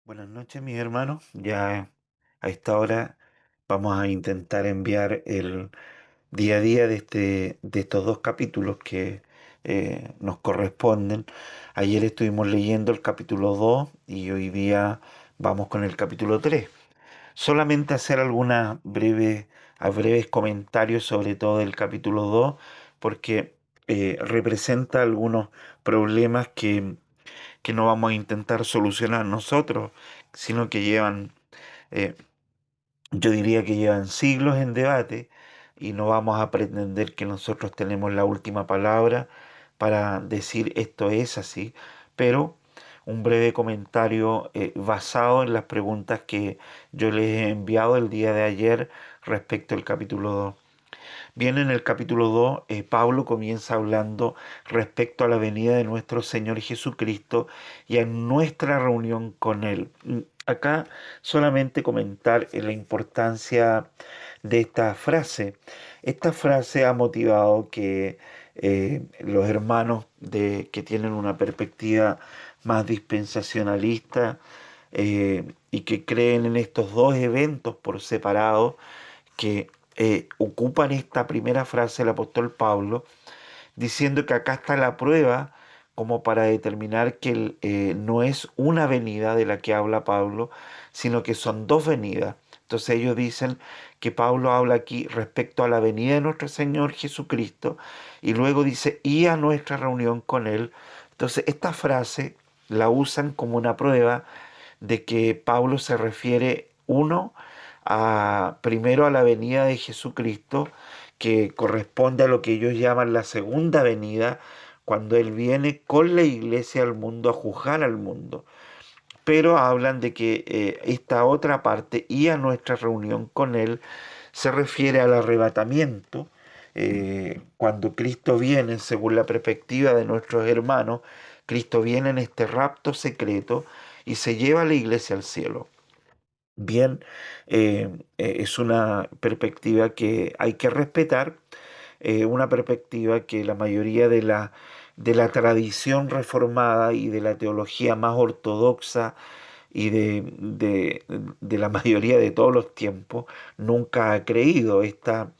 Buenas noches, mis hermanos. Ya a esta hora vamos a intentar enviar el día a día de estos dos capítulos que nos corresponden. Ayer estuvimos leyendo el capítulo 2 y hoy día vamos con el capítulo 3. Solamente hacer breves comentarios sobre todo el capítulo 2 porque representa algunos problemas que no vamos a intentar solucionar nosotros, sino que eh, yo diría que llevan siglos en debate y no vamos a pretender que nosotros tenemos la última palabra para decir esto es así, pero un breve comentario basado en las preguntas que yo les he enviado el día de ayer respecto al capítulo 2. Bien, en el capítulo 2, Pablo comienza hablando respecto a la venida de nuestro Señor Jesucristo y a nuestra reunión con Él. Acá solamente comentar la importancia de esta frase. Esta frase ha motivado que los hermanos que tienen una perspectiva más dispensacionalista y que creen en estos dos eventos por separado, que ocupan esta primera frase del apóstol Pablo, diciendo que acá está la prueba como para determinar que no es una venida de la que habla Pablo, sino que son dos venidas. Entonces ellos dicen que Pablo habla aquí respecto a la venida de nuestro Señor Jesucristo y luego dice y a nuestra reunión con Él. Entonces esta frase la usan como una prueba de que Pablo se refiere, uno, primero a la venida de Jesucristo, que corresponde a lo que ellos llaman la segunda venida, cuando Él viene con la iglesia al mundo a juzgar al mundo. Pero hablan de que esta otra parte y a nuestra reunión con Él se refiere al arrebatamiento, cuando Cristo viene, según la perspectiva de nuestros hermanos, Cristo viene en este rapto secreto y se lleva a la iglesia al cielo. Bien, es una perspectiva que hay que respetar, una perspectiva que la mayoría de la tradición reformada y de la teología más ortodoxa y de la mayoría de todos los tiempos nunca ha creído. Esta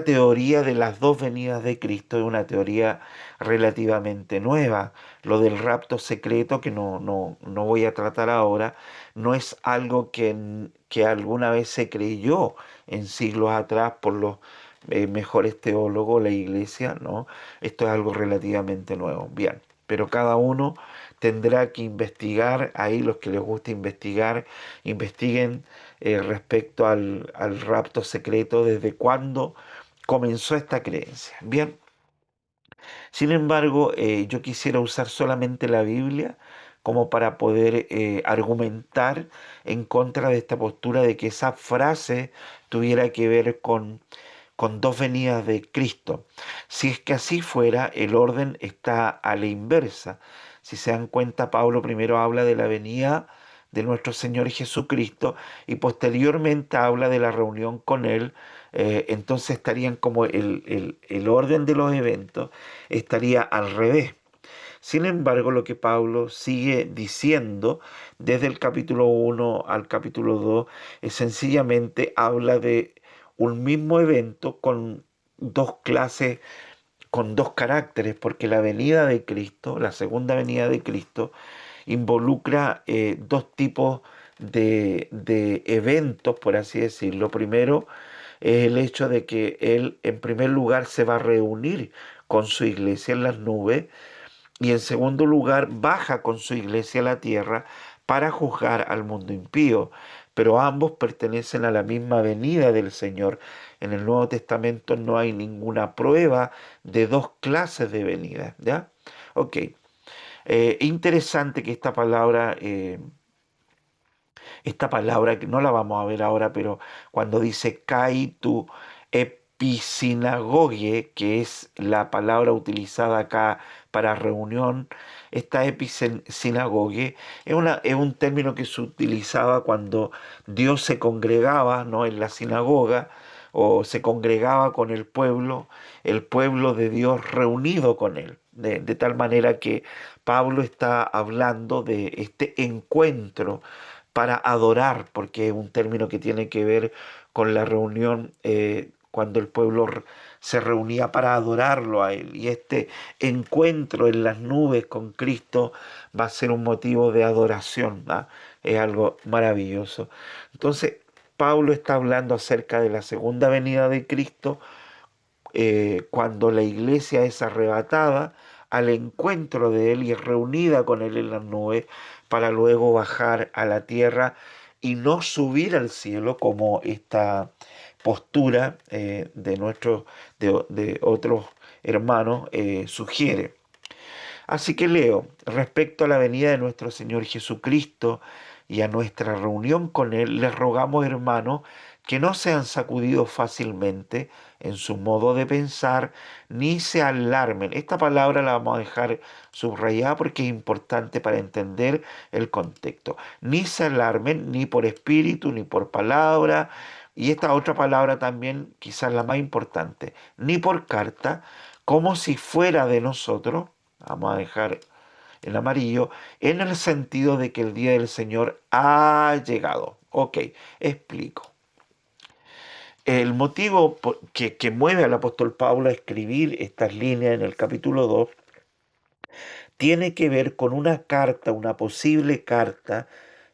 teoría de las dos venidas de Cristo es una teoría relativamente nueva. Lo del rapto secreto, que no voy a tratar ahora, no es algo que alguna vez se creyó en siglos atrás por los mejores teólogos, la iglesia, ¿no? Esto es algo relativamente nuevo. Bien, pero cada uno tendrá que investigar, ahí los que les gusta investigar, investiguen respecto al rapto secreto, desde cuándo comenzó esta creencia. Bien, sin embargo, yo quisiera usar solamente la Biblia como para poder argumentar en contra de esta postura de que esa frase tuviera que ver con dos venidas de Cristo. Si es que así fuera, el orden está a la inversa. Si se dan cuenta, Pablo primero habla de la venida de nuestro Señor Jesucristo y posteriormente habla de la reunión con Él. Entonces estarían como el orden de los eventos estaría al revés. Sin embargo, lo que Pablo sigue diciendo desde el capítulo 1 al capítulo 2 es sencillamente habla de un mismo evento con dos clases, con dos caracteres, porque la venida de Cristo, la segunda venida de Cristo, involucra dos tipos de eventos, por así decirlo. Primero es el hecho de que Él, en primer lugar, se va a reunir con su iglesia en las nubes y en segundo lugar baja con su iglesia a la tierra para juzgar al mundo impío. Pero ambos pertenecen a la misma venida del Señor. En el Nuevo Testamento no hay ninguna prueba de dos clases de venida, ¿ya? Ok. Interesante que esta palabra que no la vamos a ver ahora, pero cuando dice kai tu episinagoge, que es la palabra utilizada acá para reunión, esta episinagoge es un término que se utilizaba cuando Dios se congregaba, ¿no?, en la sinagoga, o se congregaba con el pueblo de Dios reunido con él. De tal manera que Pablo está hablando de este encuentro para adorar, porque es un término que tiene que ver con la reunión cuando el pueblo se reunía para adorarlo a él. Y este encuentro en las nubes con Cristo va a ser un motivo de adoración, ¿no? Es algo maravilloso. Entonces, Pablo está hablando acerca de la segunda venida de Cristo, cuando la iglesia es arrebatada al encuentro de Él y es reunida con Él en las nubes para luego bajar a la tierra y no subir al cielo como esta postura de otros hermanos sugiere. Así que leo, respecto a la venida de nuestro Señor Jesucristo y a nuestra reunión con Él, les rogamos, hermanos, que no sean sacudidos fácilmente en su modo de pensar, ni se alarmen. Esta palabra la vamos a dejar subrayada porque es importante para entender el contexto. Ni se alarmen, ni por espíritu, ni por palabra. Y esta otra palabra también, quizás la más importante, ni por carta, como si fuera de nosotros. Vamos a dejar en amarillo, en el sentido de que el día del Señor ha llegado. Ok, explico. El motivo que mueve al apóstol Pablo a escribir estas líneas en el capítulo 2 tiene que ver con una carta, una posible carta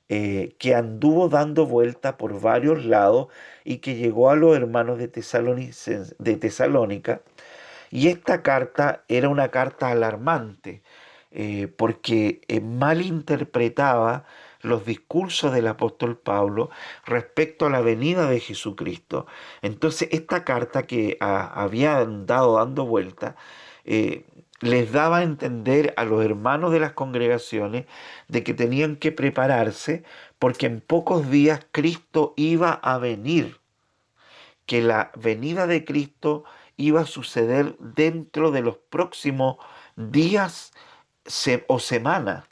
que anduvo dando vuelta por varios lados y que llegó a los hermanos de Tesalónica. Y esta carta era una carta alarmante, porque malinterpretaba los discursos del apóstol Pablo respecto a la venida de Jesucristo. Entonces, esta carta que había andado dando vuelta, eh, les daba a entender a los hermanos de las congregaciones de que tenían que prepararse porque en pocos días Cristo iba a venir, que la venida de Cristo iba a suceder dentro de los próximos días o semanas.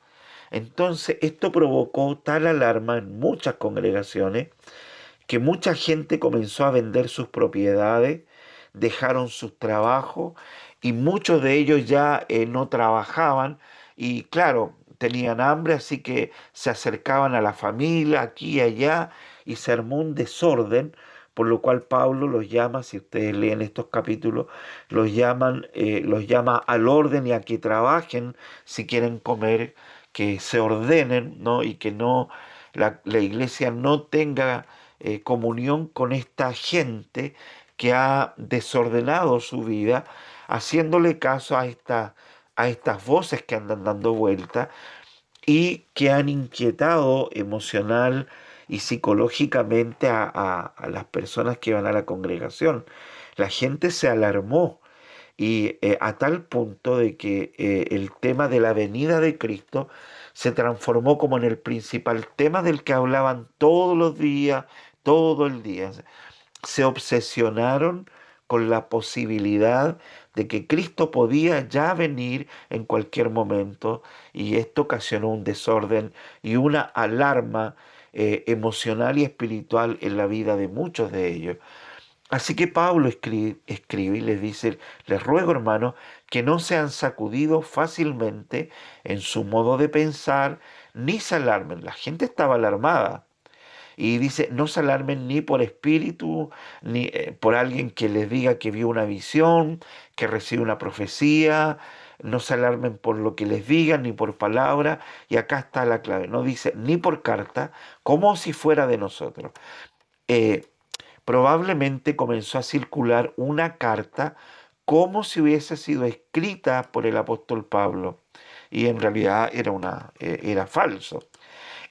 Entonces, esto provocó tal alarma en muchas congregaciones que mucha gente comenzó a vender sus propiedades, dejaron sus trabajos y muchos de ellos ya no trabajaban y claro, tenían hambre, así que se acercaban a la familia aquí y allá y se armó un desorden, por lo cual Pablo los llama, si ustedes leen estos capítulos, los llama al orden y a que trabajen si quieren comer, que se ordenen, ¿no? Y que no la iglesia no tenga comunión con esta gente que ha desordenado su vida, haciéndole caso a estas voces que andan dando vuelta y que han inquietado emocional y psicológicamente a las personas que van a la congregación. La gente se alarmó y a tal punto de que el tema de la venida de Cristo se transformó como en el principal tema del que hablaban todos los días, todo el día. Se obsesionaron con la posibilidad de que Cristo podía ya venir en cualquier momento y esto ocasionó un desorden y una alarma emocional y espiritual en la vida de muchos de ellos. Así que Pablo escribe y les dice, les ruego hermanos que no sean sacudidos fácilmente en su modo de pensar, ni se alarmen. La gente estaba alarmada. Y dice, no se alarmen ni por espíritu, ni por alguien que les diga que vio una visión, que recibe una profecía. No se alarmen por lo que les digan, ni por palabra. Y acá está la clave. No dice ni por carta, como si fuera de nosotros. Eh, Probablemente comenzó a circular una carta como si hubiese sido escrita por el apóstol Pablo. Y en realidad era falso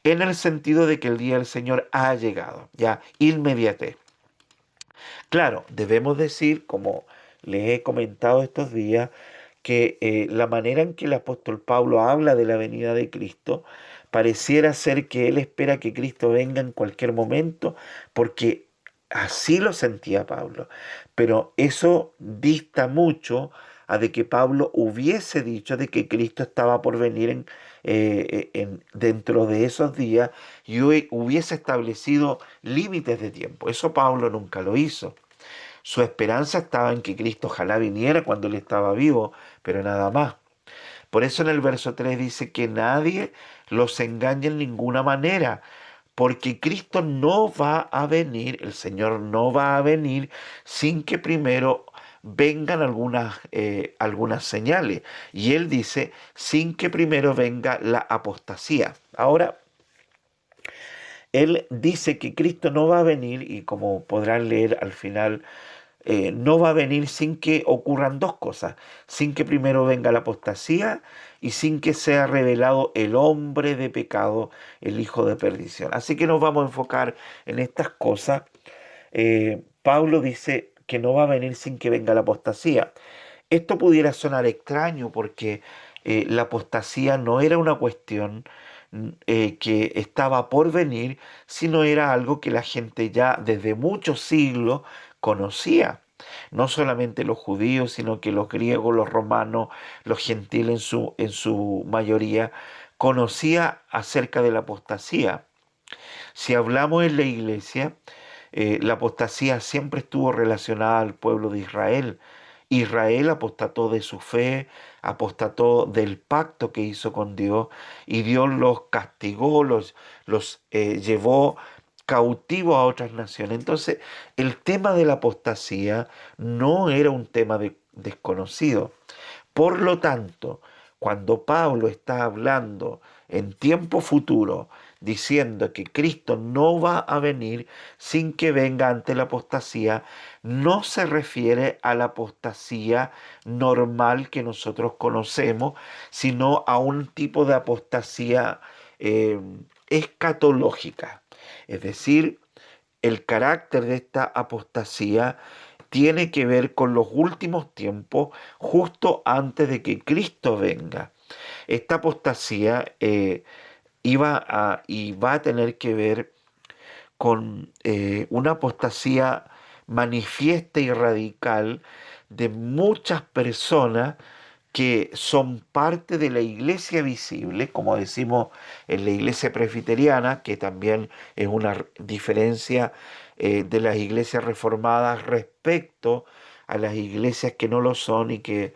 en el sentido de que el día del Señor ha llegado, ya inmediate. Claro, debemos decir, como les he comentado estos días, que la manera en que el apóstol Pablo habla de la venida de Cristo pareciera ser que él espera que Cristo venga en cualquier momento, porque así lo sentía Pablo. Pero eso dista mucho a de que Pablo hubiese dicho de que Cristo estaba por venir dentro de esos días y hubiese establecido límites de tiempo. Eso Pablo nunca lo hizo. Su esperanza estaba en que Cristo ojalá viniera cuando él estaba vivo, pero nada más. Por eso en el verso 3 dice que nadie los engañe en ninguna manera, porque Cristo no va a venir, el Señor no va a venir sin que primero vengan algunas señales. Y él dice, sin que primero venga la apostasía. Ahora, él dice que Cristo no va a venir, y como podrán leer al final, no va a venir sin que ocurran dos cosas, sin que primero venga la apostasía y sin que sea revelado el hombre de pecado, el hijo de perdición. Así que nos vamos a enfocar en estas cosas. Pablo dice que no va a venir sin que venga la apostasía. Esto pudiera sonar extraño porque la apostasía no era una cuestión que estaba por venir, sino era algo que la gente ya desde muchos siglos conocía. No solamente los judíos, sino que los griegos, los romanos, los gentiles en su mayoría, conocía acerca de la apostasía. Si hablamos en la iglesia, la apostasía siempre estuvo relacionada al pueblo de Israel. Israel apostató de su fe, apostató del pacto que hizo con Dios y Dios los castigó, los llevó cautivos a otras naciones. Entonces, el tema de la apostasía no era un tema desconocido. Por lo tanto, cuando Pablo está hablando en tiempo futuro, diciendo que Cristo no va a venir sin que venga ante la apostasía, no se refiere a la apostasía normal que nosotros conocemos, sino a un tipo de apostasía eh, escatológica. Es decir, el carácter de esta apostasía tiene que ver con los últimos tiempos, justo antes de que Cristo venga. Esta apostasía y va a tener que ver con una apostasía manifiesta y radical de muchas personas que son parte de la iglesia visible, como decimos en la iglesia presbiteriana, que también es una diferencia de las iglesias reformadas respecto a las iglesias que no lo son y que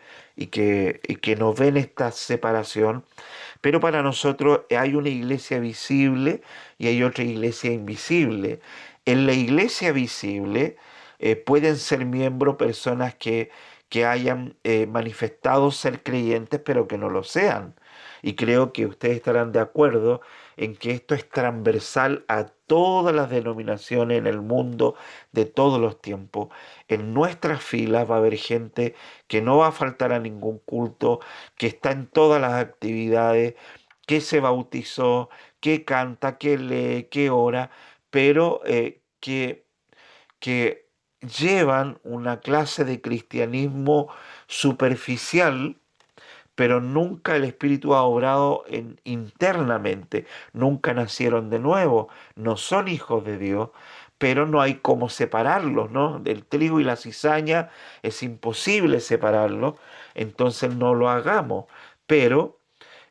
no ven esta separación. Pero para nosotros hay una iglesia visible y hay otra iglesia invisible. En la iglesia visible pueden ser miembros personas que hayan manifestado ser creyentes, pero que no lo sean. Y creo que ustedes estarán de acuerdo en que esto es transversal a todas las denominaciones en el mundo de todos los tiempos. En nuestras filas va a haber gente que no va a faltar a ningún culto, que está en todas las actividades, que se bautizó, que canta, que lee, que ora, pero que llevan una clase de cristianismo superficial, pero nunca el Espíritu ha obrado internamente, nunca nacieron de nuevo, no son hijos de Dios, pero no hay cómo separarlos, ¿no? Del trigo y la cizaña es imposible separarlos, entonces no lo hagamos, pero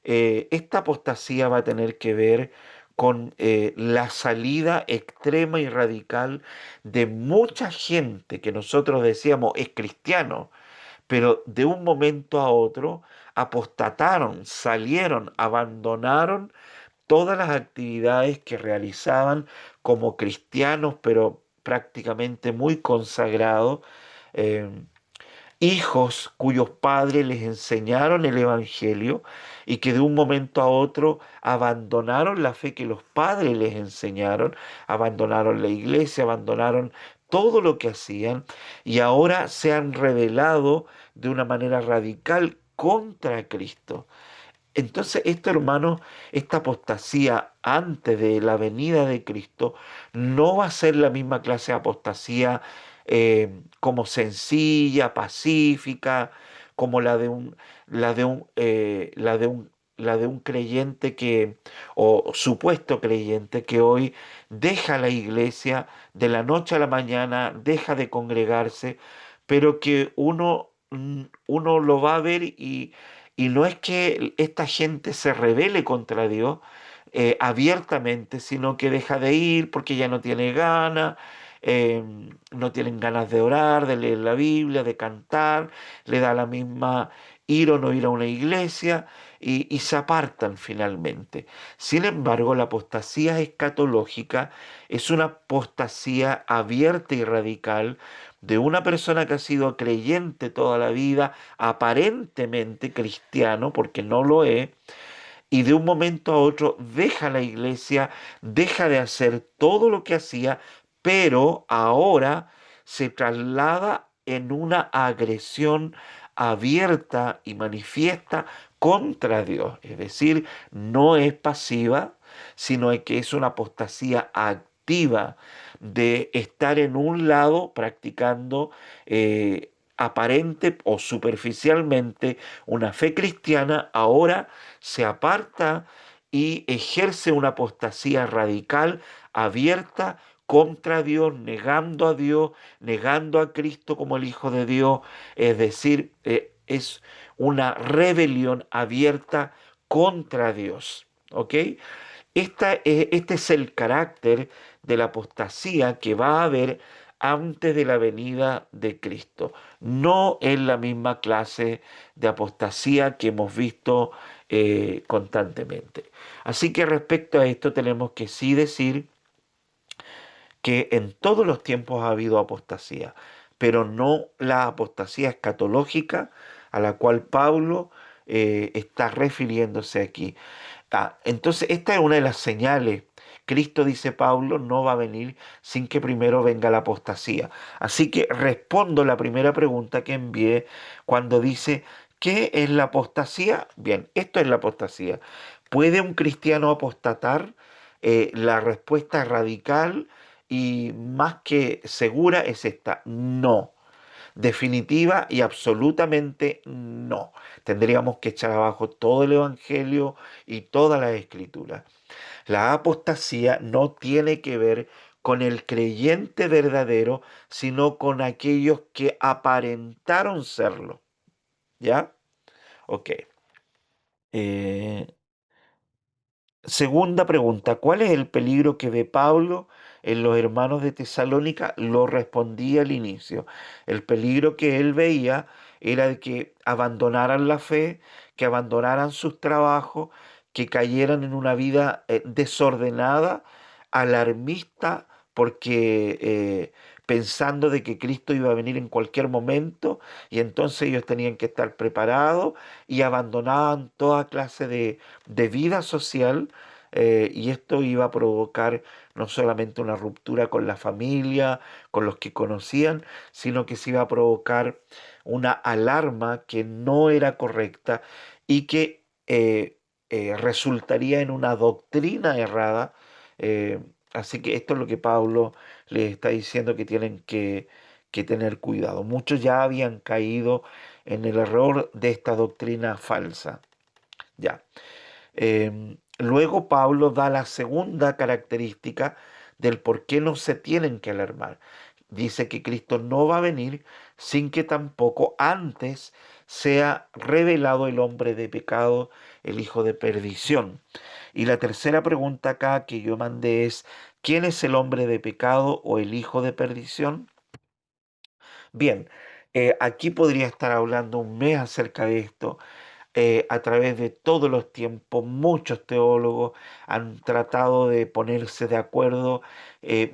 esta apostasía va a tener que ver con la salida extrema y radical de mucha gente que nosotros decíamos es cristiano, pero de un momento a otro apostataron, salieron, abandonaron todas las actividades que realizaban como cristianos, pero prácticamente muy consagrados. eh, Hijos cuyos padres les enseñaron el Evangelio y que de un momento a otro abandonaron la fe que los padres les enseñaron, abandonaron la iglesia, abandonaron todo lo que hacían y ahora se han rebelado de una manera radical contra Cristo. Entonces, esto, hermanos, esta apostasía antes de la venida de Cristo no va a ser la misma clase de apostasía como sencilla, pacífica, como la de un creyente o supuesto creyente que hoy deja la iglesia de la noche a la mañana, deja de congregarse, pero que uno lo va a ver y no es que esta gente se rebele contra Dios abiertamente, sino que deja de ir porque ya no tiene ganas, eh, no tienen ganas de orar, de leer la Biblia, de cantar, le da la misma ir o no ir a una iglesia y se apartan finalmente. Sin embargo, la apostasía escatológica es una apostasía abierta y radical de una persona que ha sido creyente toda la vida, aparentemente cristiano, porque no lo es, y de un momento a otro deja la iglesia, deja de hacer todo lo que hacía, pero ahora se traslada en una agresión abierta y manifiesta contra Dios. Es decir, no es pasiva, sino que es una apostasía activa de estar en un lado practicando aparente o superficialmente una fe cristiana, ahora se aparta y ejerce una apostasía radical, abierta contra Dios, negando a Dios, negando a Cristo como el Hijo de Dios, es decir, es una rebelión abierta contra Dios. ¿Ok? Este es el carácter de la apostasía que va a haber antes de la venida de Cristo. No es la misma clase de apostasía que hemos visto constantemente. Así que respecto a esto tenemos que sí decir que en todos los tiempos ha habido apostasía, pero no la apostasía escatológica a la cual Pablo está refiriéndose aquí. Entonces, esta es una de las señales. Cristo, dice Pablo, no va a venir sin que primero venga la apostasía. Así que respondo la primera pregunta que envié cuando dice, ¿qué es la apostasía? Bien, esto es la apostasía. ¿Puede un cristiano apostatar? La respuesta radical y más que segura es esta, no. Definitiva y absolutamente no. Tendríamos que echar abajo todo el Evangelio y toda la Escritura. La apostasía no tiene que ver con el creyente verdadero, sino con aquellos que aparentaron serlo. ¿Ya? Ok. Eh, Segunda pregunta, ¿cuál es el peligro que ve Pablo en los hermanos de Tesalónica? Lo respondí al inicio. El peligro que él veía era de que abandonaran la fe, que abandonaran sus trabajos, que cayeran en una vida desordenada, alarmista, porque pensando de que Cristo iba a venir en cualquier momento y entonces ellos tenían que estar preparados y abandonaban toda clase de vida social, y esto iba a provocar no solamente una ruptura con la familia, con los que conocían, sino que se iba a provocar una alarma que no era correcta y que resultaría en una doctrina errada. eh, Así que esto es lo que Pablo les está diciendo que tienen que tener cuidado. Muchos ya habían caído en el error de esta doctrina falsa. Ya. Luego Pablo da la segunda característica del por qué no se tienen que alarmar. Dice que Cristo no va a venir sin que tampoco antes sea revelado el hombre de pecado, el hijo de perdición. Y la tercera pregunta acá que yo mandé es, ¿quién es el hombre de pecado o el hijo de perdición? Bien, aquí podría estar hablando un mes acerca de esto. A través de todos los tiempos, muchos teólogos han tratado de ponerse de acuerdo.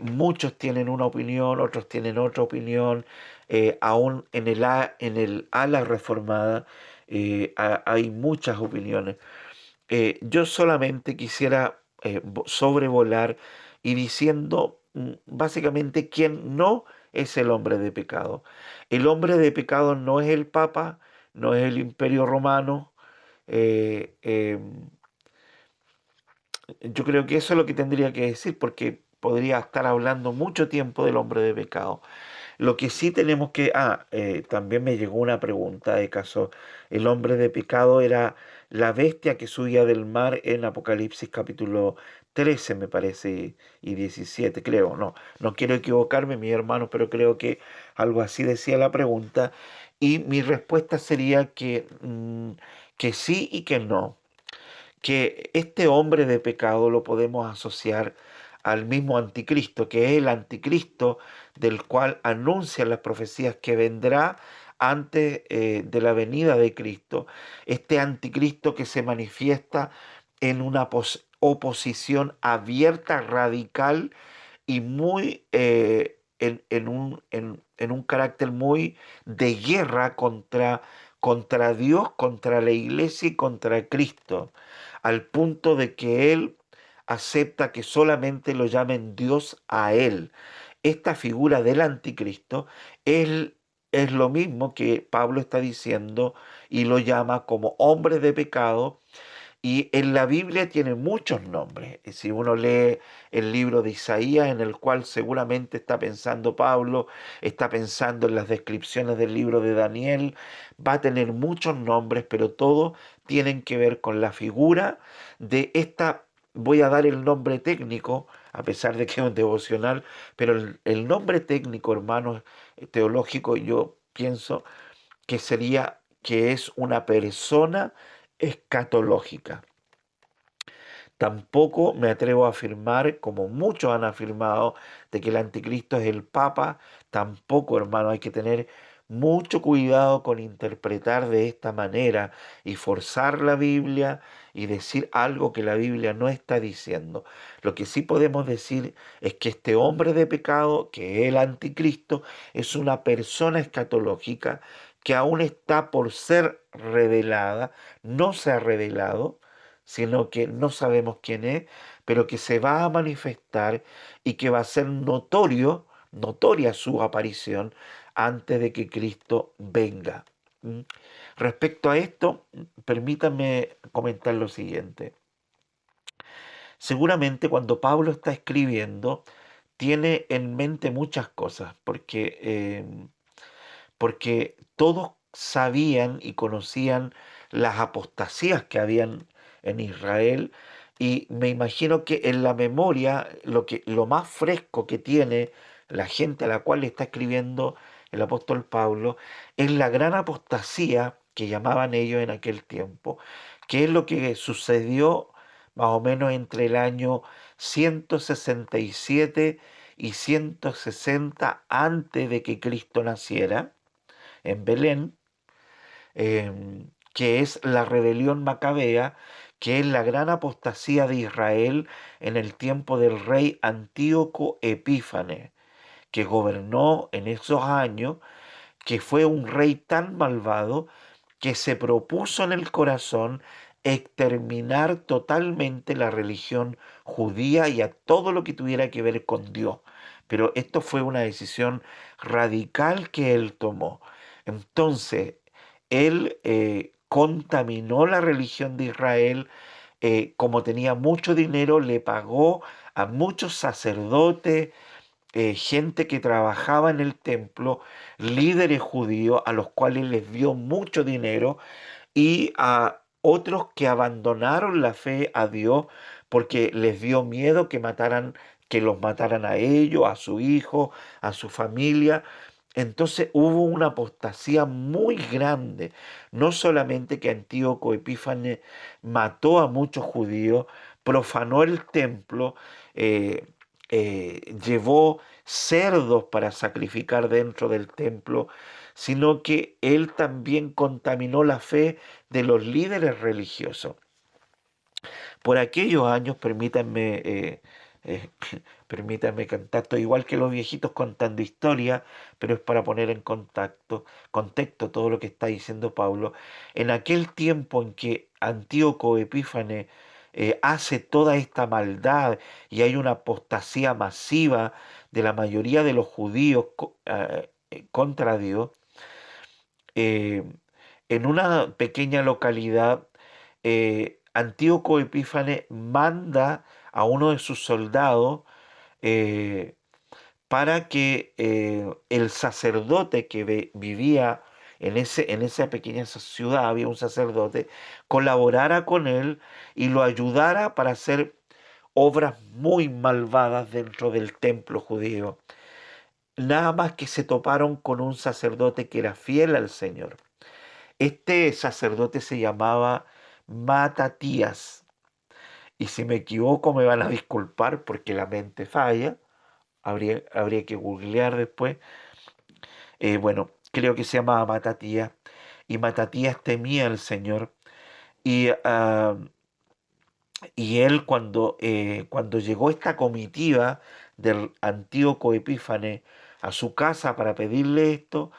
Muchos tienen una opinión, otros tienen otra opinión. Aún en el ala reformada hay muchas opiniones. Yo solamente quisiera sobrevolar y diciendo básicamente quién no es el hombre de pecado. El hombre de pecado no es el Papa, no es el Imperio Romano. eh, em, yo creo que eso es lo que tendría que decir, porque podría estar hablando mucho tiempo del hombre de pecado. Lo que sí tenemos que... también me llegó una pregunta de caso. El hombre de pecado era la bestia que subía del mar en Apocalipsis capítulo 13 me parece, y 17 creo. No, no quiero equivocarme, mi hermano, pero creo que algo así decía la pregunta. Y mi respuesta sería que sí y que no. Que este hombre de pecado lo podemos asociar al mismo anticristo, que es el anticristo del cual anuncian las profecías que vendrá antes de la venida de Cristo. Este anticristo que se manifiesta en una oposición abierta, radical y muy en un carácter muy de guerra contra Dios, contra la iglesia y contra Cristo, al punto de que él acepta que solamente lo llamen Dios a él. Esta figura del anticristo es, es lo mismo que Pablo está diciendo y lo llama como hombre de pecado, y en la Biblia tiene muchos nombres. Y si uno lee el libro de Isaías, en el cual seguramente está pensando Pablo, está pensando en las descripciones del libro de Daniel, va a tener muchos nombres, pero todos tienen que ver con la figura de esta. Voy a dar el nombre técnico, a pesar de que es un devocional, pero el nombre técnico, hermanos, teológico, yo pienso que sería que es una persona escatológica. Tampoco me atrevo a afirmar, como muchos han afirmado, de que el anticristo es el Papa. Tampoco, hermano, hay que tener mucho cuidado con interpretar de esta manera y forzar la Biblia y decir algo que la Biblia no está diciendo. Lo que sí podemos decir es que este hombre de pecado, que es el anticristo, es una persona escatológica que aún está por ser revelada, no se ha revelado, sino que no sabemos quién es, pero que se va a manifestar y que va a ser notoria su aparición antes de que Cristo venga. ¿Mm? Respecto a esto, permítanme comentar lo siguiente. Seguramente cuando Pablo está escribiendo, tiene en mente muchas cosas, porque todos sabían y conocían las apostasías que habían en Israel, y me imagino que en la memoria lo más fresco que tiene la gente a la cual le está escribiendo el apóstol Pablo es la gran apostasía que llamaban ellos en aquel tiempo, que es lo que sucedió más o menos entre el año 167 y 160 antes de que Cristo naciera en Belén, que es la rebelión macabea, que es la gran apostasía de Israel en el tiempo del rey Antíoco Epífanes, que gobernó en esos años, que fue un rey tan malvado que se propuso en el corazón exterminar totalmente la religión judía y a todo lo que tuviera que ver con Dios. Pero esto fue una decisión radical que él tomó. Entonces, él contaminó la religión de Israel. Como tenía mucho dinero, le pagó a muchos sacerdotes, gente que trabajaba en el templo, líderes judíos a los cuales les dio mucho dinero, y a otros que abandonaron la fe a Dios porque les dio miedo que los mataran a ellos, a su hijo, a su familia. Entonces hubo una apostasía muy grande. No solamente que Antíoco Epífanes mató a muchos judíos, profanó el templo, eh, llevó cerdos para sacrificar dentro del templo, sino que él también contaminó la fe de los líderes religiosos. Por aquellos años, eh, permítanme cantar, estoy igual que los viejitos contando historia, pero es para poner en contexto todo lo que está diciendo Pablo. En aquel tiempo en que Antíoco Epífanes hace toda esta maldad y hay una apostasía masiva de la mayoría de los judíos contra Dios, eh, en una pequeña localidad, Antíoco Epífanes manda a uno de sus soldados eh, para que el sacerdote que vivía en esa pequeña ciudad, había un sacerdote, colaborara con él y lo ayudara para hacer obras muy malvadas dentro del templo judío. Nada más que se toparon con un sacerdote que era fiel al Señor. Este sacerdote se llamaba Matatías. Y si me equivoco me van a disculpar porque la mente falla. Habría que googlear después. Bueno, creo que se llamaba Matatías. Y Matatías temía al Señor. Y, y él cuando llegó esta comitiva del Antíoco Epífanes a su casa para pedirle esto,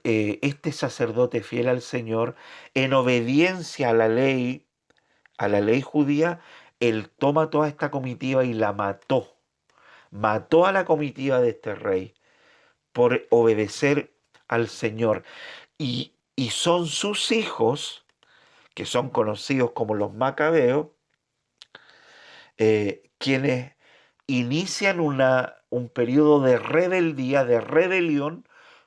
este sacerdote fiel al Señor, en obediencia a la ley judía, él toma toda esta comitiva y la mató. Mató a la comitiva de este rey por obedecer al Señor. Y son sus hijos, que son conocidos como los macabeos, quienes inician un periodo de rebeldía, de rebelión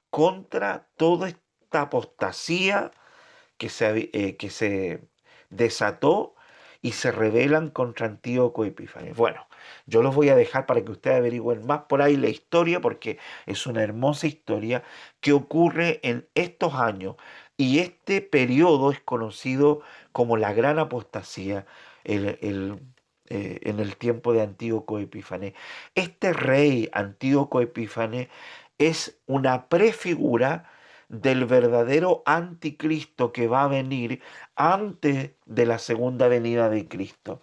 contra toda esta apostasía que se desató y se rebelan contra Antíoco Epífanes. Bueno, yo los voy a dejar para que ustedes averigüen más por ahí la historia, porque es una hermosa historia que ocurre en estos años. Y este periodo es conocido como la Gran Apostasía, en el tiempo de Antíoco Epífanes. Este rey Antíoco Epífanes es una prefigura del verdadero anticristo que va a venir antes de la segunda venida de Cristo.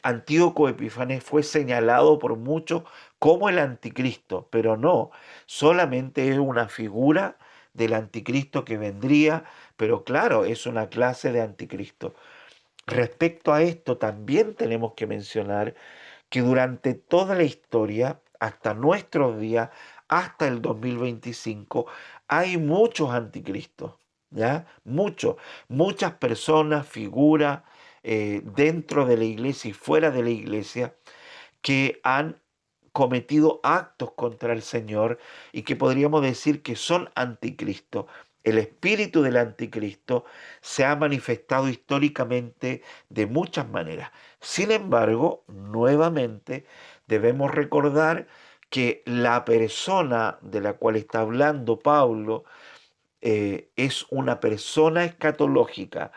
Antíoco Epífanes fue señalado por muchos como el anticristo, pero no, solamente es una figura del anticristo que vendría, pero claro, es una clase de anticristo. Respecto a esto, también tenemos que mencionar que durante toda la historia, hasta nuestros días, hasta el 2025, hay muchos anticristos, ¿ya? Muchos, muchas personas, figuras, dentro de la iglesia y fuera de la iglesia, que han cometido actos contra el Señor y que podríamos decir que son anticristo. El espíritu del anticristo se ha manifestado históricamente de muchas maneras. Sin embargo, nuevamente debemos recordar que la persona de la cual está hablando Pablo es una persona escatológica,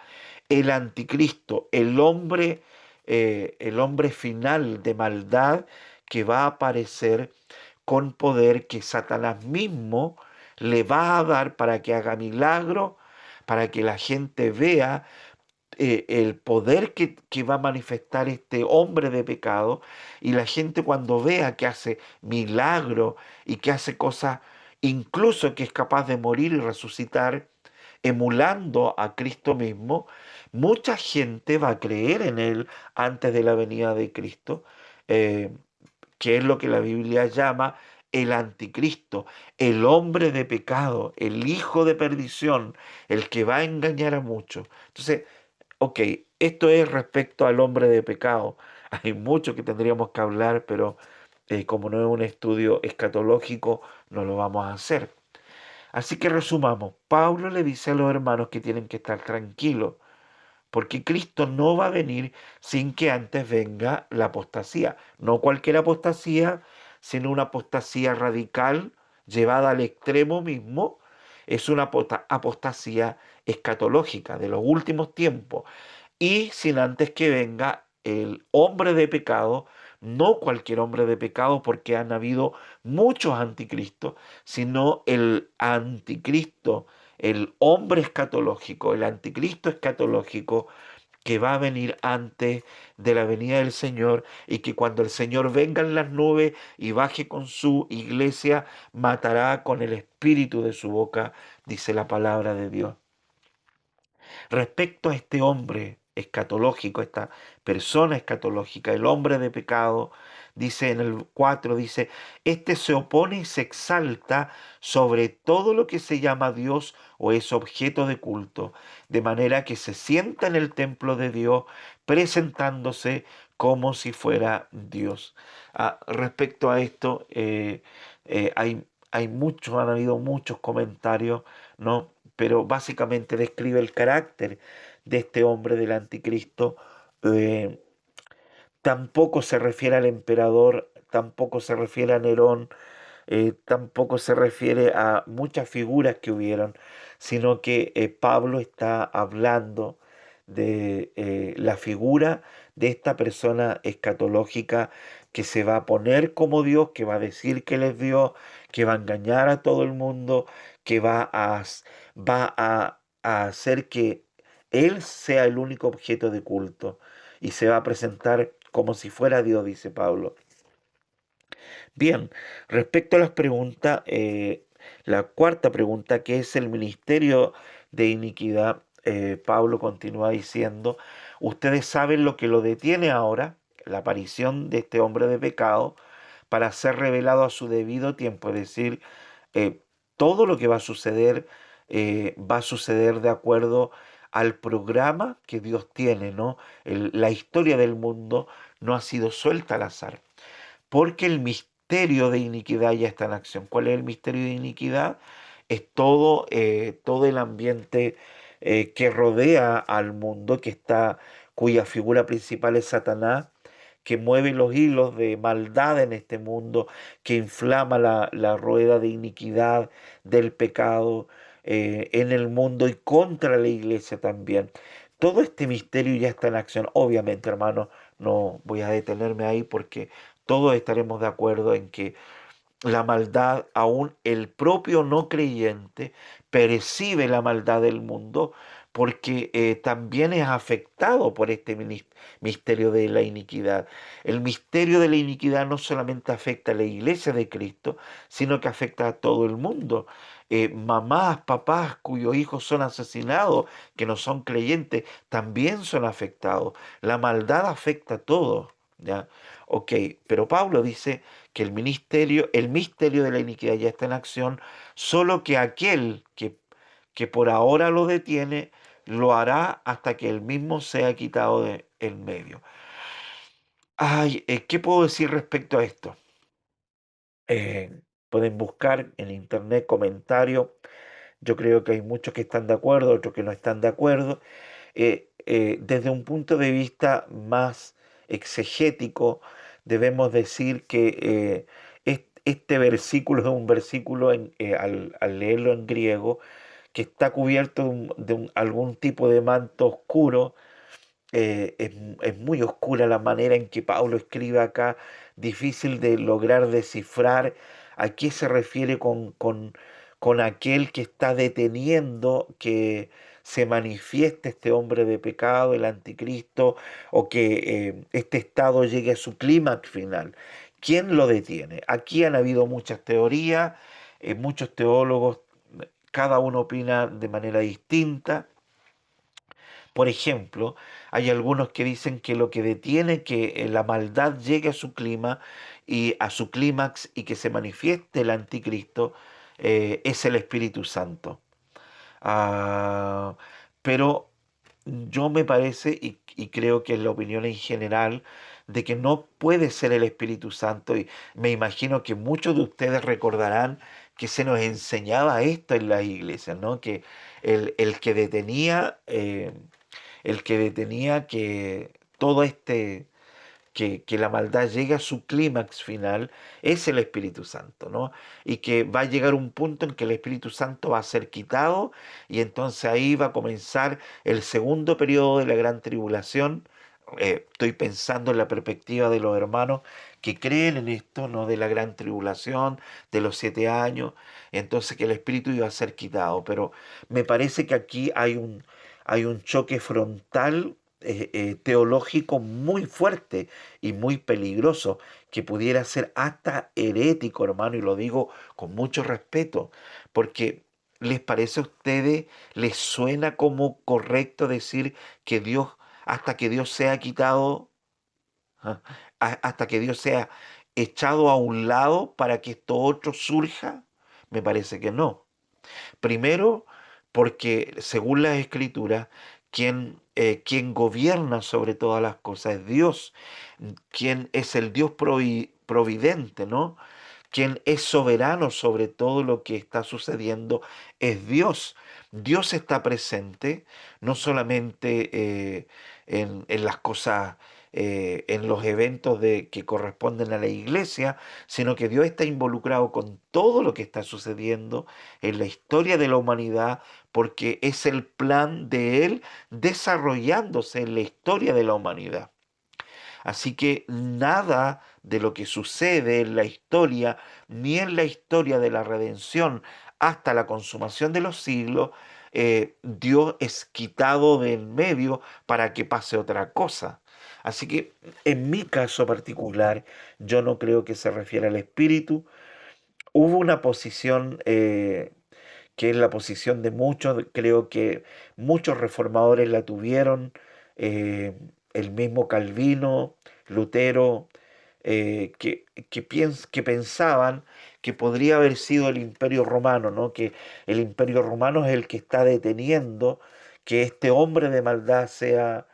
el anticristo, el hombre final de maldad que va a aparecer con poder que Satanás mismo le va a dar para que haga milagros, para que la gente vea el poder que va a manifestar este hombre de pecado, y la gente cuando vea que hace milagros y que hace cosas, incluso que es capaz de morir y resucitar, emulando a Cristo mismo, mucha gente va a creer en él antes de la venida de Cristo, eh, que es lo que la Biblia llama el anticristo, el hombre de pecado, el hijo de perdición, el que va a engañar a muchos. Entonces, ok, esto es respecto al hombre de pecado. Hay mucho que tendríamos que hablar, pero como no es un estudio escatológico, no lo vamos a hacer. Así que resumamos, Pablo le dice a los hermanos que tienen que estar tranquilos, porque Cristo no va a venir sin que antes venga la apostasía. No cualquier apostasía, sino una apostasía radical llevada al extremo mismo. Es una apostasía escatológica de los últimos tiempos, y sin antes que venga el hombre de pecado, no cualquier hombre de pecado, porque han habido muchos anticristos, sino el anticristo, el hombre escatológico, el anticristo escatológico que va a venir antes de la venida del Señor, y que cuando el Señor venga en las nubes y baje con su iglesia, matará con el espíritu de su boca, dice la palabra de Dios. Respecto a este hombre escatológico, esta persona escatológica, el hombre de pecado, dice en el 4, dice, este se opone y se exalta sobre todo lo que se llama Dios o es objeto de culto, de manera que se sienta en el templo de Dios presentándose como si fuera Dios. Respecto a esto, hay muchos, han habido muchos comentarios, ¿no? Pero básicamente describe el carácter de este hombre del anticristo. Eh, Tampoco se refiere al emperador, tampoco se refiere a Nerón, tampoco se refiere a muchas figuras que hubieron, sino que Pablo está hablando de la figura de esta persona escatológica que se va a poner como Dios, que va a decir que Él es Dios, que va a engañar a todo el mundo, que va a hacer que Él sea el único objeto de culto y se va a presentar como si fuera Dios, dice Pablo. Bien, respecto a las preguntas, la cuarta pregunta, que es el ministerio de iniquidad, Pablo continúa diciendo, ustedes saben lo que lo detiene ahora, la aparición de este hombre de pecado, para ser revelado a su debido tiempo, es decir, eh, todo lo que va a suceder de acuerdo al programa que Dios tiene, ¿no? La historia del mundo no ha sido suelta al azar porque el misterio de iniquidad ya está en acción. ¿Cuál es el misterio de iniquidad? Es todo el ambiente que rodea al mundo, cuya figura principal es Satanás, que mueve los hilos de maldad en este mundo, que inflama la rueda de iniquidad del pecado en el mundo y contra la iglesia también. Todo este misterio ya está en acción. Obviamente, hermano, no voy a detenerme ahí porque todos estaremos de acuerdo en que la maldad, aún el propio no creyente, percibe la maldad del mundo porque también es afectado por este misterio de la iniquidad. El misterio de la iniquidad no solamente afecta a la iglesia de Cristo, sino que afecta a todo el mundo. Mamás, papás cuyos hijos son asesinados, que no son creyentes, también son afectados. La maldad afecta a todos. ¿Ya? Ok, pero Pablo dice que el misterio de la iniquidad ya está en acción, solo que aquel que por ahora lo detiene, lo hará hasta que él mismo sea quitado de en medio. Ay, ¿qué puedo decir respecto a esto? Pueden buscar en internet comentarios. Yo creo que hay muchos que están de acuerdo, otros que no están de acuerdo. Desde un punto de vista más exegético, debemos decir que este versículo es un versículo, al leerlo en griego, que está cubierto algún tipo de manto oscuro. Es muy oscura la manera en que Pablo escribe acá, difícil de lograr descifrar a qué se refiere con aquel que está deteniendo que se manifieste este hombre de pecado, el anticristo, o que este estado llegue a su clímax final. ¿Quién lo detiene? Aquí han habido muchas teorías, muchos teólogos, cada uno opina de manera distinta. Por ejemplo, hay algunos que dicen que lo que detiene que la maldad llegue a su clima y a su clímax y que se manifieste el anticristo es el Espíritu Santo. Ah, pero yo me parece y creo que es la opinión en general de que no puede ser el Espíritu Santo y me imagino que muchos de ustedes recordarán que se nos enseñaba esto en las iglesias, ¿no? Que el que detenía que todo que la maldad llegue a su clímax final es el Espíritu Santo, ¿no? Y que va a llegar un punto en que el Espíritu Santo va a ser quitado y entonces ahí va a comenzar el segundo periodo de la gran tribulación. Estoy pensando en la perspectiva de los hermanos que creen en esto, ¿no? De la gran tribulación, de los 7 años, entonces que el Espíritu iba a ser quitado. Pero me parece que aquí hay un choque frontal teológico muy fuerte y muy peligroso, que pudiera ser hasta herético, hermano, y lo digo con mucho respeto, porque ¿les parece a ustedes, les suena como correcto decir que Dios, hasta que Dios sea quitado, ah, hasta que Dios sea echado a un lado para que esto otro surja? Me parece que no. Primero, porque según las escrituras, quien gobierna sobre todas las cosas es Dios, quien es el Dios providente, ¿no? Quien es soberano sobre todo lo que está sucediendo es Dios. Dios está presente no solamente en las cosas, en los eventos que corresponden a la iglesia, sino que Dios está involucrado con todo lo que está sucediendo en la historia de la humanidad, porque es el plan de Él desarrollándose en la historia de la humanidad. Así que nada de lo que sucede en la historia, ni en la historia de la redención hasta la consumación de los siglos, Dios es quitado de en medio para que pase otra cosa. Así que en mi caso particular, yo no creo que se refiera al Espíritu. Hubo una posición que es la posición de muchos, creo que muchos reformadores la tuvieron, eh, el mismo Calvino, Lutero, que pensaban que podría haber sido el Imperio Romano, ¿no? Que el Imperio Romano es el que está deteniendo que este hombre de maldad sea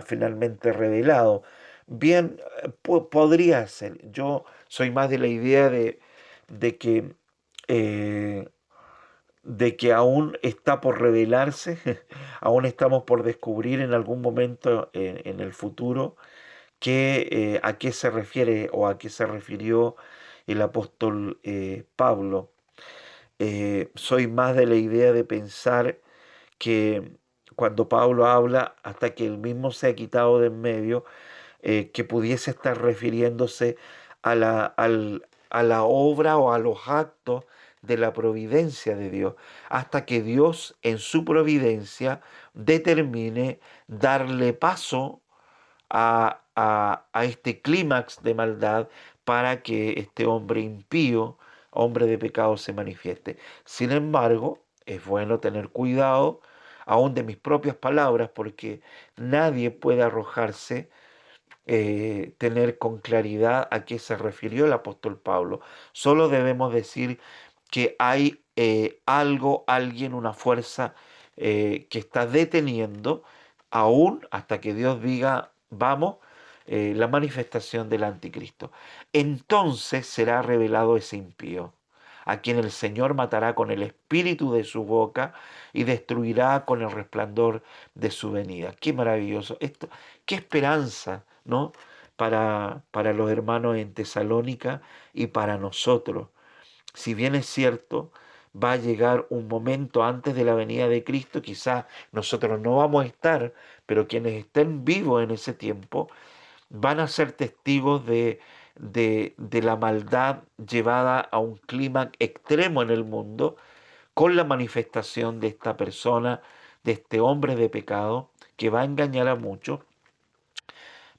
finalmente revelado. Bien, podría ser. Yo soy más de la idea de que eh, de que aún está por revelarse, aún estamos por descubrir en algún momento en el futuro a qué se refiere o a qué se refirió el apóstol Pablo. Soy más de la idea de pensar que cuando Pablo habla, hasta que él mismo se ha quitado de en medio, que pudiese estar refiriéndose a la obra o a los actos de la providencia de Dios, hasta que Dios en su providencia determine darle paso a este clímax de maldad para que este hombre impío, hombre de pecado, se manifieste. Sin embargo, es bueno tener cuidado aún de mis propias palabras, porque nadie puede arrojarse tener con claridad a qué se refirió el apóstol Pablo. Solo debemos decir que hay algo, alguien, una fuerza que está deteniendo aún hasta que Dios diga, vamos, la manifestación del anticristo. Entonces será revelado ese impío, a quien el Señor matará con el espíritu de su boca y destruirá con el resplandor de su venida. Qué maravilloso esto, qué esperanza, ¿no? Para los hermanos en Tesalónica y para nosotros. Si bien es cierto, va a llegar un momento antes de la venida de Cristo, quizás nosotros no vamos a estar, pero quienes estén vivos en ese tiempo van a ser testigos de la maldad llevada a un clima extremo en el mundo con la manifestación de esta persona, de este hombre de pecado que va a engañar a muchos.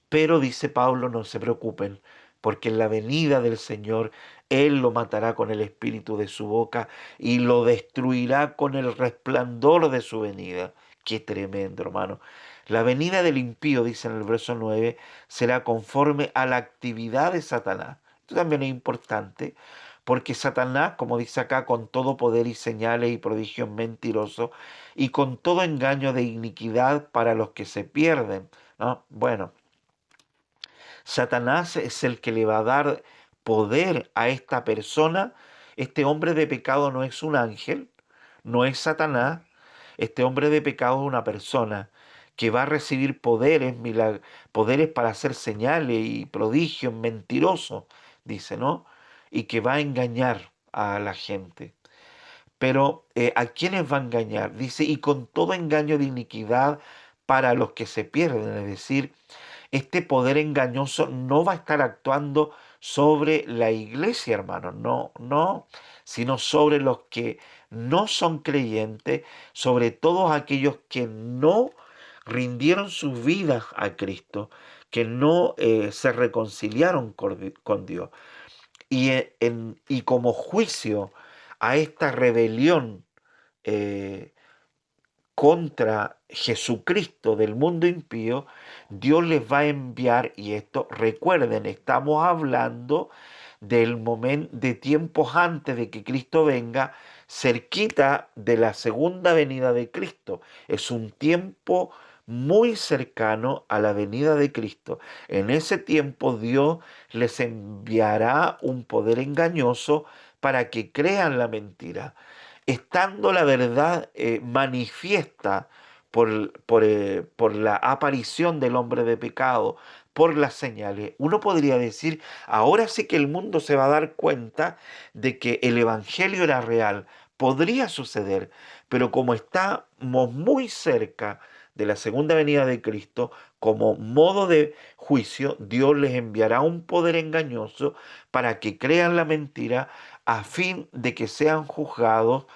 Pero dice Pablo, no se preocupen, porque en la venida del Señor Él lo matará con el espíritu de su boca y lo destruirá con el resplandor de su venida. Qué tremendo, hermano. La venida del impío, dice en el verso 9, será conforme a la actividad de Satanás. Esto también es importante, porque Satanás, como dice acá, con todo poder y señales y prodigios mentirosos, y con todo engaño de iniquidad para los que se pierden, ¿no? Bueno, Satanás es el que le va a dar poder a esta persona. Este hombre de pecado no es un ángel, no es Satanás. Este hombre de pecado es una persona que va a recibir poderes, poderes para hacer señales y prodigios mentirosos, dice, ¿no? Y que va a engañar a la gente. Pero ¿a quiénes va a engañar? Dice, y con todo engaño de iniquidad para los que se pierden, es decir, este poder engañoso no va a estar actuando sobre la iglesia, hermano, no, no, sino sobre los que no son creyentes, sobre todos aquellos que no rindieron sus vidas a Cristo, que no se reconciliaron con Dios. Y como juicio a esta rebelión eh, contra Jesucristo del mundo impío, Dios les va a enviar, y esto recuerden, estamos hablando del momento, de tiempos antes de que Cristo venga, cerquita de la segunda venida de Cristo. Es un tiempo muy cercano a la venida de Cristo. En ese tiempo Dios les enviará un poder engañoso para que crean la mentira estando la verdad manifiesta por la aparición del hombre de pecado, por las señales, uno podría decir, ahora sí que el mundo se va a dar cuenta de que el Evangelio era real. Podría suceder, pero como estamos muy cerca de la segunda venida de Cristo, como modo de juicio, Dios les enviará un poder engañoso para que crean la mentira, a fin de que sean juzgados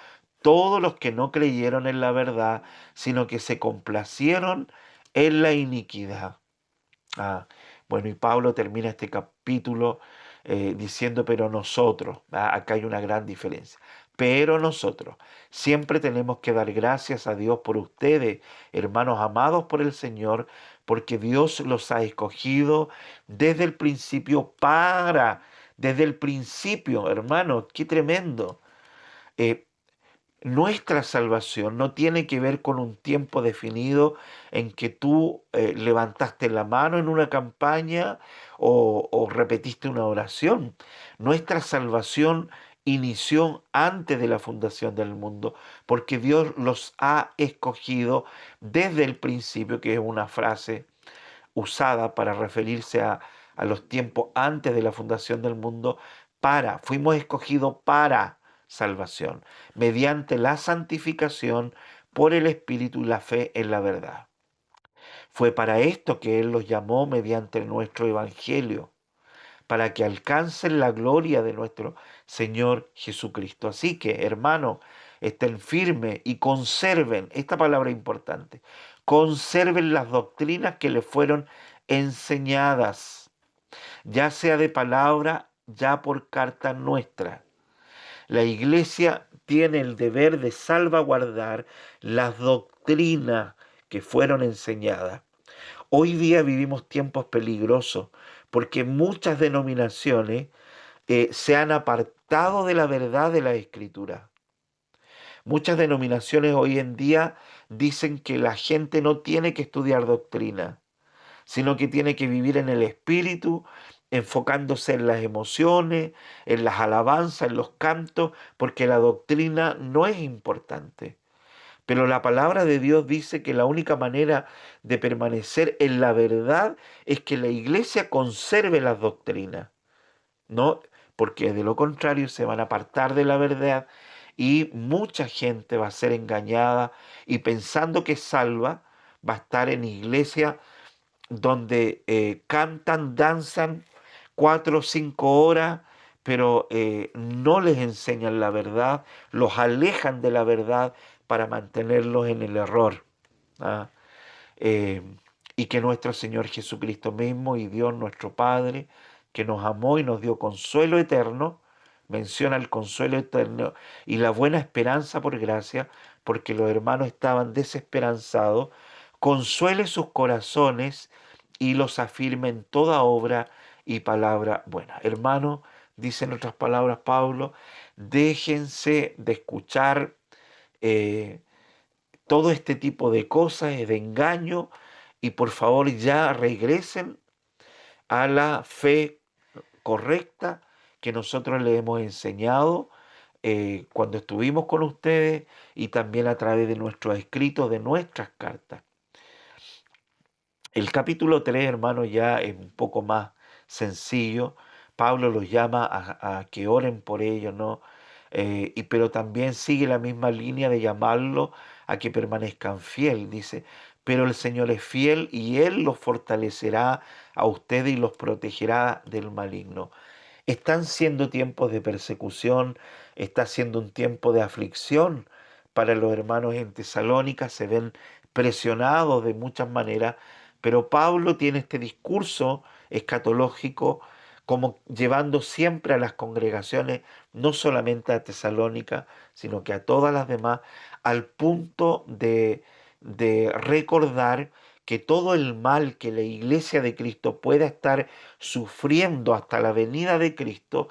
todos los que no creyeron en la verdad, sino que se complacieron en la iniquidad. Ah, bueno, y Pablo termina este capítulo diciendo, pero nosotros, acá hay una gran diferencia, pero nosotros siempre tenemos que dar gracias a Dios por ustedes, hermanos amados por el Señor, porque Dios los ha escogido desde el principio desde el principio, hermanos, qué tremendo. Eh, Nuestra salvación no tiene que ver con un tiempo definido en que tú levantaste la mano en una campaña o repetiste una oración. Nuestra salvación inició antes de la fundación del mundo, porque Dios los ha escogido desde el principio, que es una frase usada para referirse a los tiempos antes de la fundación del mundo, fuimos escogidos para salvación, mediante la santificación por el Espíritu y la fe en la verdad. Fue para esto que Él los llamó mediante nuestro Evangelio, para que alcancen la gloria de nuestro Señor Jesucristo. Así que, hermanos, estén firmes y conserven, esta palabra importante, conserven las doctrinas que les fueron enseñadas, ya sea de palabra, ya por carta nuestra. La iglesia tiene el deber de salvaguardar las doctrinas que fueron enseñadas. Hoy día vivimos tiempos peligrosos porque muchas denominaciones se han apartado de la verdad de la Escritura. Muchas denominaciones hoy en día dicen que la gente no tiene que estudiar doctrina, sino que tiene que vivir en el espíritu, enfocándose en las emociones, en las alabanzas, en los cantos, porque la doctrina no es importante. Pero la palabra de Dios dice que la única manera de permanecer en la verdad es que la iglesia conserve las doctrinas, ¿no? Porque de lo contrario se van a apartar de la verdad y mucha gente va a ser engañada y pensando que es salva, va a estar en iglesia donde cantan, danzan 4 o 5 horas, pero no les enseñan la verdad, los alejan de la verdad para mantenerlos en el error. ¿Ah? Eh, y que nuestro Señor Jesucristo mismo y Dios nuestro Padre, que nos amó y nos dio consuelo eterno, menciona el consuelo eterno y la buena esperanza por gracia, porque los hermanos estaban desesperanzados, consuele sus corazones y los afirme en toda obra y palabra buena. Hermanos, dice en otras palabras Pablo, déjense de escuchar eh, todo este tipo de cosas, de engaño, y por favor ya regresen a la fe correcta que nosotros les hemos enseñado cuando estuvimos con ustedes y también a través de nuestros escritos, de nuestras cartas. El capítulo 3, hermano, ya es un poco más sencillo. Pablo los llama a que oren por ellos, ¿no? Pero también sigue la misma línea de llamarlo a que permanezcan fiel. Dice, pero el Señor es fiel y Él los fortalecerá a ustedes y los protegerá del maligno. Están siendo tiempos de persecución, está siendo un tiempo de aflicción para los hermanos en Tesalónica, se ven presionados de muchas maneras, pero Pablo tiene este discurso escatológico como llevando siempre a las congregaciones, no solamente a Tesalónica, sino que a todas las demás, al punto de recordar que todo el mal que la iglesia de Cristo pueda estar sufriendo hasta la venida de Cristo,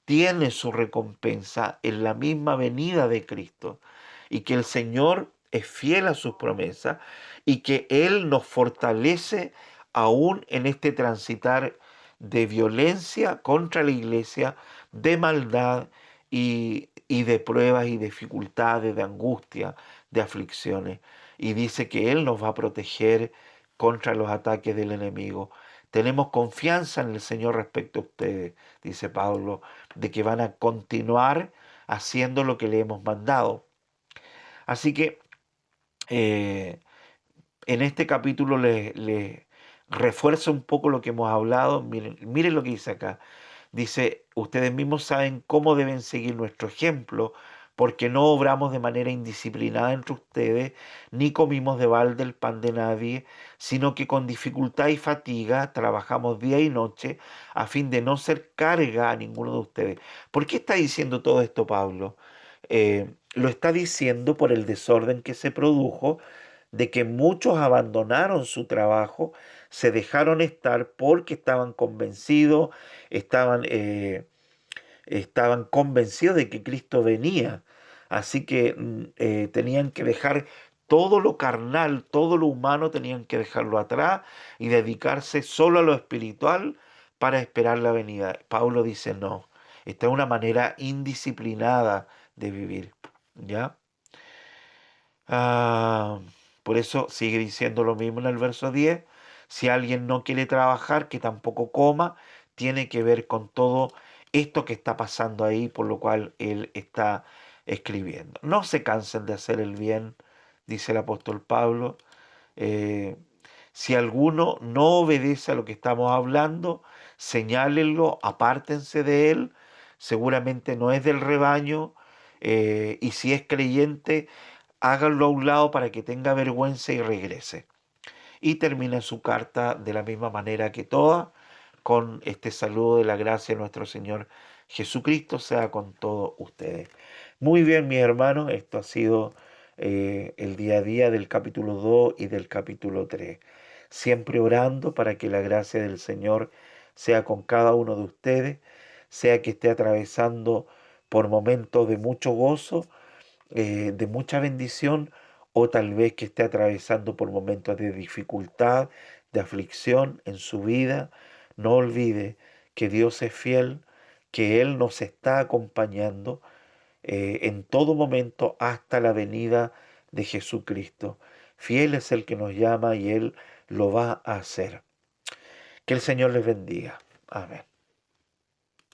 tiene su recompensa en la misma venida de Cristo. Y que el Señor es fiel a sus promesas y que Él nos fortalece aún en este transitar de violencia contra la iglesia, de maldad y de pruebas y dificultades, de angustia, de aflicciones. Y dice que Él nos va a proteger contra los ataques del enemigo. Tenemos confianza en el Señor respecto a ustedes, dice Pablo, de que van a continuar haciendo lo que le hemos mandado. Así que eh, en este capítulo le refuerza un poco lo que hemos hablado. Miren lo que dice acá. Dice, ustedes mismos saben cómo deben seguir nuestro ejemplo, porque no obramos de manera indisciplinada entre ustedes, ni comimos de balde el pan de nadie, sino que con dificultad y fatiga trabajamos día y noche a fin de no ser carga a ninguno de ustedes. ¿Por qué está diciendo todo esto Pablo? Lo está diciendo por el desorden que se produjo, de que muchos abandonaron su trabajo, se dejaron estar porque estaban convencidos, estaban, estaban convencidos de que Cristo venía. Así que tenían que dejar todo lo carnal, todo lo humano, tenían que dejarlo atrás y dedicarse solo a lo espiritual para esperar la venida. Pablo dice, no, esta es una manera indisciplinada de vivir. ¿Ya? Ah, por eso sigue diciendo lo mismo en el verso 10. Si alguien no quiere trabajar, que tampoco coma, tiene que ver con todo esto que está pasando ahí, por lo cual él está escribiendo. No se cansen de hacer el bien, dice el apóstol Pablo. Eh, si alguno no obedece a lo que estamos hablando, señálenlo, apártense de él, seguramente no es del rebaño, y si es creyente, háganlo a un lado para que tenga vergüenza y regrese. Y termina su carta de la misma manera que toda, con este saludo de la gracia de nuestro Señor Jesucristo sea con todos ustedes. Muy bien, mis hermanos, esto ha sido el día a día del capítulo 2 y del capítulo 3. Siempre orando para que la gracia del Señor sea con cada uno de ustedes, sea que esté atravesando por momentos de mucho gozo, de mucha bendición, o tal vez que esté atravesando por momentos de dificultad, de aflicción en su vida. No olvide que Dios es fiel, que Él nos está acompañando en todo momento hasta la venida de Jesucristo. Fiel es el que nos llama y Él lo va a hacer. Que el Señor les bendiga. Amén.